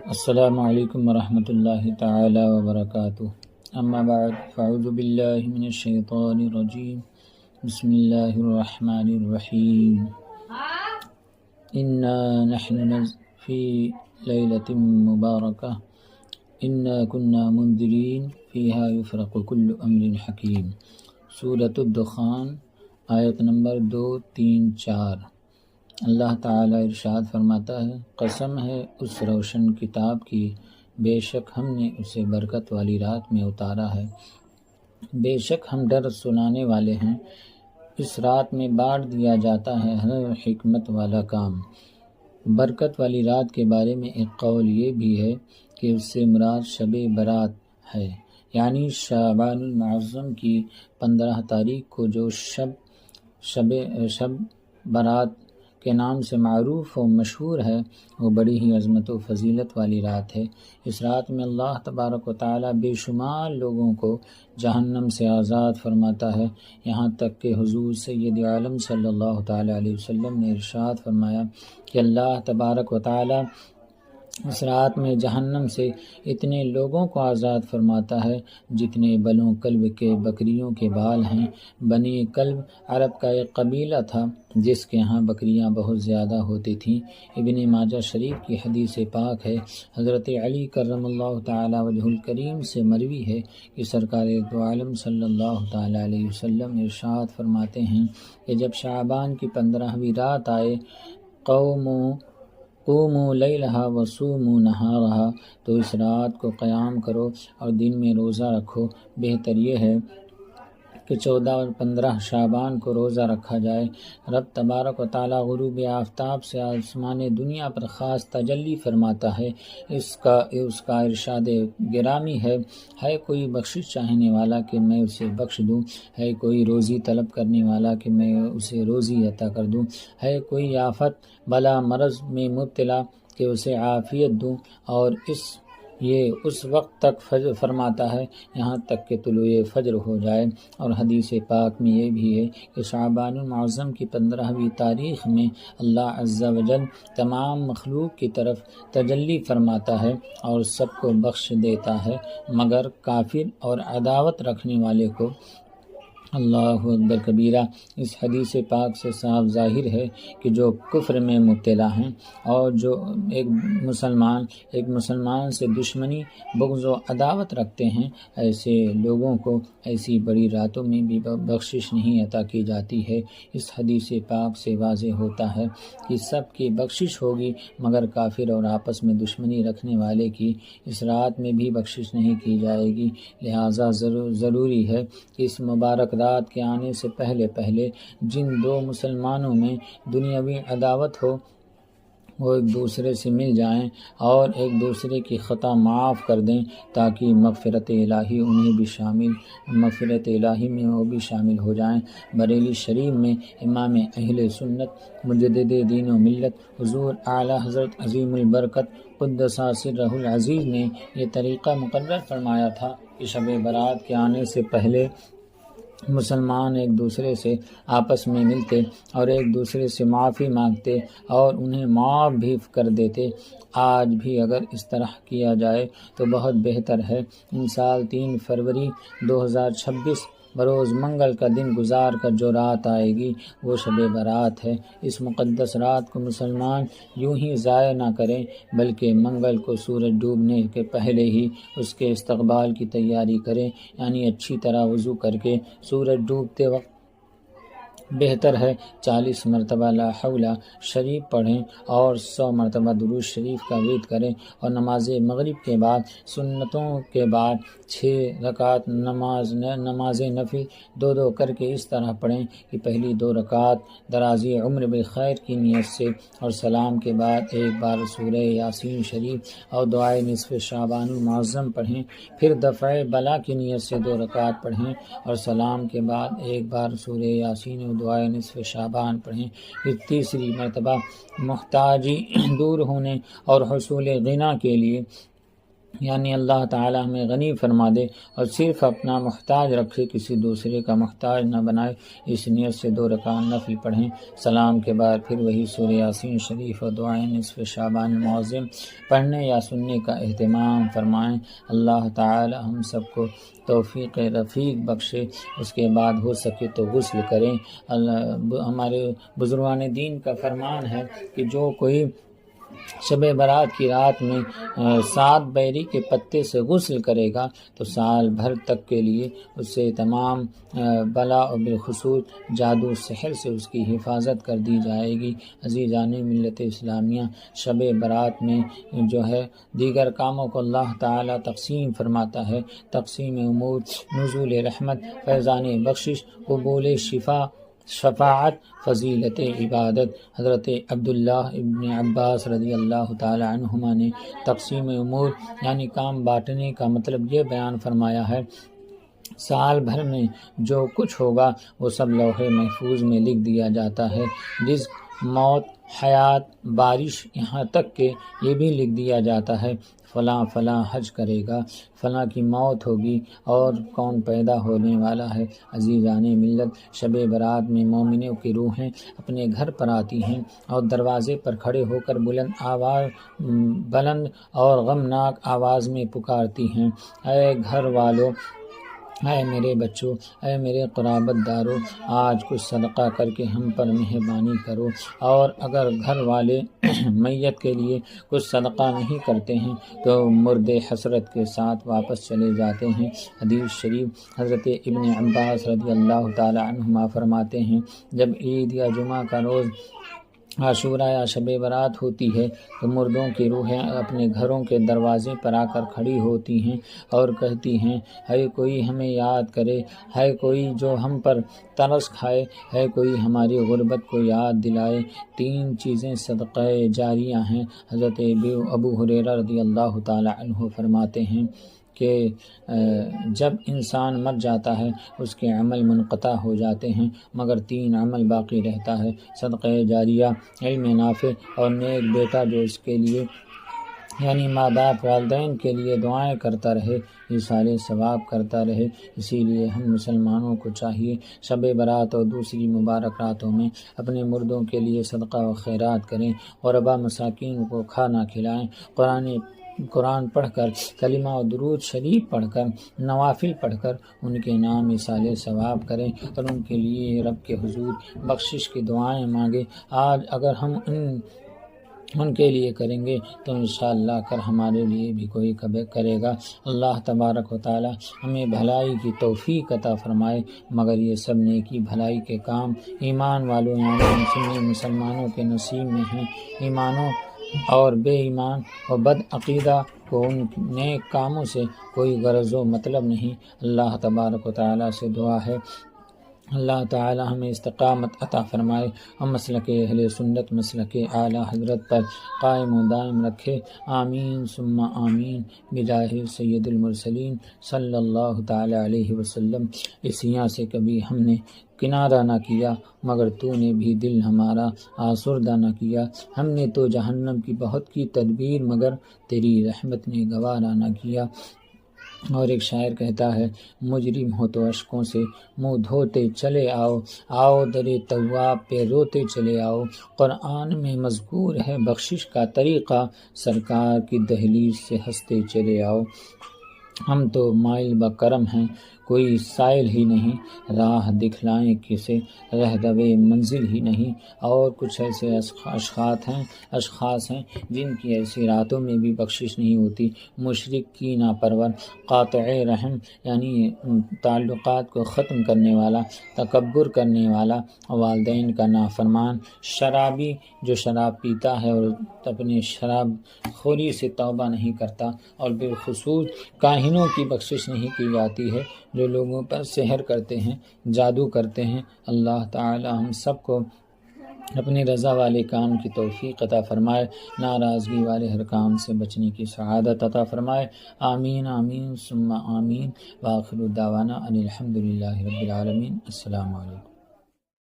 السلام علیکم ورحمۃ اللہ تعالی وبرکاتہ۔ اما بعد فاعوذ باللہ من الشیطان الرجیم، بسم اللہ الرحمن الرحیم۔ انا نحن فی لیلۃ مبارکہ انا کنا منذرین فیہا یفرق کل امر حکیم۔ سورۃ الدخان، آیت نمبر 2، 3، 4۔ اللہ تعالیٰ ارشاد فرماتا ہے، قسم ہے اس روشن کتاب کی، بے شک ہم نے اسے برکت والی رات میں اتارا ہے، بے شک ہم ڈر سنانے والے ہیں۔ اس رات میں بانٹ دیا جاتا ہے ہر حکمت والا کام۔ برکت والی رات کے بارے میں ایک قول یہ بھی ہے کہ اس سے مراد شب برات ہے، یعنی شعبان المعظم کی 15 تاریخ کو جو شب برات کے نام سے معروف و مشہور ہے، وہ بڑی ہی عظمت و فضیلت والی رات ہے۔ اس رات میں اللہ تبارک و تعالیٰ بے شمار لوگوں کو جہنم سے آزاد فرماتا ہے، یہاں تک کہ حضور سید عالم صلی اللہ تعالیٰ علیہ وسلم نے ارشاد فرمایا کہ اللہ تبارک و تعالیٰ اس رات میں جہنم سے اتنے لوگوں کو آزاد فرماتا ہے جتنے بلوں کلب کے بکریوں کے بال ہیں۔ بنی کلب عرب کا ایک قبیلہ تھا جس کے ہاں بکریاں بہت زیادہ ہوتی تھیں۔ ابن ماجہ شریف کی حدیث پاک ہے، حضرت علی کرم اللہ تعالی وجہ الکریم سے مروی ہے کہ سرکار دو عالم صلی اللہ تعالی علیہ وسلم ارشاد فرماتے ہیں کہ جب شعبان کی 15ویں رات آئے، قوموا لیلہا وصوموا نہارہا، تو اس رات کو قیام کرو اور دن میں روزہ رکھو۔ بہتر یہ ہے کہ 14 اور 15 شعبان کو روزہ رکھا جائے۔ رب تبارک و تعالیٰ غروب آفتاب سے آسمان دنیا پر خاص تجلی فرماتا ہے۔ اس کا ارشاد گرامی ہے کوئی بخشش چاہنے والا کہ میں اسے بخش دوں، ہے کوئی روزی طلب کرنے والا کہ میں اسے روزی عطا کر دوں، ہے کوئی آفت بلا مرض میں مبتلا کہ اسے عافیت دوں، اور یہ اس وقت تک فرماتا ہے یہاں تک کہ طلوع فجر ہو جائے۔ اور حدیث پاک میں یہ بھی ہے کہ شعبان المعظم کی 15ویں تاریخ میں اللہ عز و جل تمام مخلوق کی طرف تجلی فرماتا ہے اور سب کو بخش دیتا ہے، مگر کافر اور عداوت رکھنے والے کو۔ اللہ اکبر کبیرہ۔ اس حدیث پاک سے صاف ظاہر ہے کہ جو کفر میں مبتلا ہیں اور جو ایک مسلمان سے دشمنی، بغض و عداوت رکھتے ہیں، ایسے لوگوں کو ایسی بڑی راتوں میں بھی بخشش نہیں عطا کی جاتی ہے۔ اس حدیث پاک سے واضح ہوتا ہے کہ سب کی بخشش ہوگی مگر کافر اور آپس میں دشمنی رکھنے والے کی اس رات میں بھی بخشش نہیں کی جائے گی۔ لہٰذا ضروری ہے کہ اس مبارک رات کے آنے سے پہلے جن دو مسلمانوں میں دنیاوی عداوت ہو وہ ایک دوسرے سے مل جائیں اور ایک دوسرے کی خطا معاف کر دیں تاکہ مغفرت الہی میں وہ بھی شامل ہو جائیں۔ بریلی شریف میں امام اہل سنت مجدد دین و ملت حضور اعلیٰ حضرت عظیم البرکت قدس سرہ العزیز نے یہ طریقہ مقرر فرمایا تھا کہ شب برات کے آنے سے پہلے مسلمان ایک دوسرے سے آپس میں ملتے اور ایک دوسرے سے معافی مانگتے اور انہیں معاف بھی کر دیتے۔ آج بھی اگر اس طرح کیا جائے تو بہت بہتر ہے۔ ان سال 3 فروری 2026 بروز منگل کا دن گزار کر جو رات آئے گی وہ شب برات ہے۔ اس مقدس رات کو مسلمان یوں ہی ضائع نہ کریں بلکہ منگل کو سورج ڈوبنے کے پہلے ہی اس کے استقبال کی تیاری کریں، یعنی اچھی طرح وضو کر کے سورج ڈوبتے وقت بہتر ہے 40 مرتبہ لا حول شریف پڑھیں اور 100 مرتبہ درود شریف کا ورد کریں، اور نماز مغرب کے بعد سنتوں کے بعد 6 رکعت نماز نفل 2 کر کے اس طرح پڑھیں کہ پہلی 2 رکعت درازی عمر بالخیر کی نیت سے، اور سلام کے بعد ایک بار سورہ یاسین شریف اور دعائے نصف شعبان المعظم پڑھیں، پھر دفع بلا کی نیت سے 2 رکعت پڑھیں اور سلام کے بعد ایک بار سورہ یاسین اور دعائے نصف شعبان پڑھیں، پھر تیسری مرتبہ محتاجی دور ہونے اور حصول غنا کے لیے یعنی اللہ تعالی ہمیں غنی فرما دے اور صرف اپنا محتاج رکھے، کسی دوسرے کا محتاج نہ بنائے۔ اس نیت سے 2 رکعت نفل پڑھیں، سلام کے بعد پھر وہی سورہ یاسین شریف اور دعائیں نصف شعبان المعظم پڑھنے یا سننے کا اہتمام فرمائیں۔ اللہ تعالی ہم سب کو توفیق رفیق بخشے۔ اس کے بعد ہو سکے تو غسل کریں۔ ہمارے بزرگان دین کا فرمان ہے کہ جو کوئی شب برات کی رات میں 7 بیری کے پتے سے غسل کرے گا تو سال بھر تک کے لیے اس سے تمام بلا اور بالخصوص جادو سحر سے اس کی حفاظت کر دی جائے گی۔ عزیزان ملت اسلامیہ، شب برات میں جو ہے دیگر کاموں کو اللہ تعالی تقسیم فرماتا ہے، تقسیم امور، نزول رحمت، فیضان بخشش، قبول شفاعت، فضیلت عبادت۔ حضرت عبداللہ ابن عباس رضی اللہ تعالی عنہما نے تقسیم امور یعنی کام بانٹنے کا مطلب یہ بیان فرمایا ہے، سال بھر میں جو کچھ ہوگا وہ سب لوح محفوظ میں لکھ دیا جاتا ہے۔ رزق، موت، حیات، بارش، یہاں تک کہ یہ بھی لکھ دیا جاتا ہے فلاں فلاں حج کرے گا، فلاں کی موت ہوگی اور کون پیدا ہونے والا ہے۔ عزیزان ملت، شب برات میں مومنوں کی روحیں اپنے گھر پر آتی ہیں اور دروازے پر کھڑے ہو کر بلند اور غمناک آواز میں پکارتی ہیں، اے گھر والوں، اے میرے بچوں، اے میرے قرابت داروں، آج کچھ صدقہ کر کے ہم پر مہربانی کرو۔ اور اگر گھر والے میت کے لیے کچھ صدقہ نہیں کرتے ہیں تو مردے حسرت کے ساتھ واپس چلے جاتے ہیں۔ حدیث شریف، حضرت ابن عباس رضی اللہ تعالی عنہما فرماتے ہیں، جب عید یا جمعہ کا روز عاشوراء یا شب برات ہوتی ہے تو مردوں کی روحیں اپنے گھروں کے دروازے پر آ کر کھڑی ہوتی ہیں اور کہتی ہیں، ہے کوئی ہمیں یاد کرے، ہے کوئی جو ہم پر ترس کھائے، ہے کوئی ہماری غربت کو یاد دلائے۔ 3 چیزیں صدقہ جاریہ ہیں۔ حضرت ابو ہریرہ رضی اللہ تعالی عنہ فرماتے ہیں کہ جب انسان مر جاتا ہے اس کے عمل منقطع ہو جاتے ہیں مگر 3 عمل باقی رہتا ہے، صدقہ جاریہ، علم نافع اور نیک بیٹا جو اس کے لیے یعنی ماں باپ والدین کے لیے دعائیں کرتا رہے، یہ سارے ثواب کرتا رہے۔ اسی لیے ہم مسلمانوں کو چاہیے شب برات اور دوسری مبارک راتوں میں اپنے مردوں کے لیے صدقہ و خیرات کریں، غربا مساکین کو کھانا کھلائیں، قرآن پڑھ کر، کلمہ و درود شریف پڑھ کر، نوافل پڑھ کر ان کے نام اصال ثواب کریں اور ان کے لیے رب کے حضور بخشش کی دعائیں مانگیں۔ آج اگر ہم ان کے لیے کریں گے تو انشاءاللہ کل ہمارے لیے بھی کوئی کرے گا۔ اللہ تبارک و تعالی ہمیں بھلائی کی توفیق عطا فرمائے، مگر یہ سب نیکی بھلائی کے کام ایمان والوں یعنی مسلمانوں کے نصیب میں ہیں۔ ایمانوں اور بے ایمان و بد عقیدہ کو ان نیک کاموں سے کوئی غرض و مطلب نہیں۔ اللہ تبارک و تعالی سے دعا ہے اللہ تعالی ہمیں استقامت عطا فرمائے اور مسلک اہل سنت، مسلک اعلیٰ حضرت پر قائم و دائم رکھے، آمین ثم آمین، بجاہ سید المرسلین صلی اللہ تعالی علیہ وسلم۔ اس یہاں سے کبھی ہم نے کنارہ نہ کیا مگر تو نے بھی دل ہمارا آسردہ نہ کیا، ہم نے تو جہنم کی بہت کی تدبیر مگر تیری رحمت نے گوارا نہ کیا۔ اور ایک شاعر کہتا ہے، مجرم ہو تو اشکوں سے منہ دھوتے چلے آؤ درِ تواب پہ روتے چلے آؤ۔ قرآن میں مذکور ہے بخشش کا طریقہ، سرکار کی دہلیز سے ہنستے چلے آؤ۔ ہم تو مائل بکرم ہیں، کوئی سائل ہی نہیں، راہ دکھلائیں کسے، رہدوے منزل ہی نہیں۔ اور کچھ ایسے اشخاص ہیں جن کی ایسی راتوں میں بھی بخشش نہیں ہوتی، مشرک کی ناپرور، قاطع رحم یعنی تعلقات کو ختم کرنے والا، تکبر کرنے والا، والدین کا نافرمان، شرابی جو شراب پیتا ہے اور اپنے شراب خوری سے توبہ نہیں کرتا، اور بالخصوص کاہنوں کی بخشش نہیں کی جاتی ہے جو لوگوں پر سحر کرتے ہیں، جادو کرتے ہیں۔ اللہ تعالی ہم سب کو اپنی رضا والے کام کی توفیق عطا فرمائے، ناراضگی والے ہر کام سے بچنے کی سعادت عطا فرمائے، آمین آمین ثم آمین، وآخر دعوانا ان الحمد للہ رب العالمین۔ السلام علیکم۔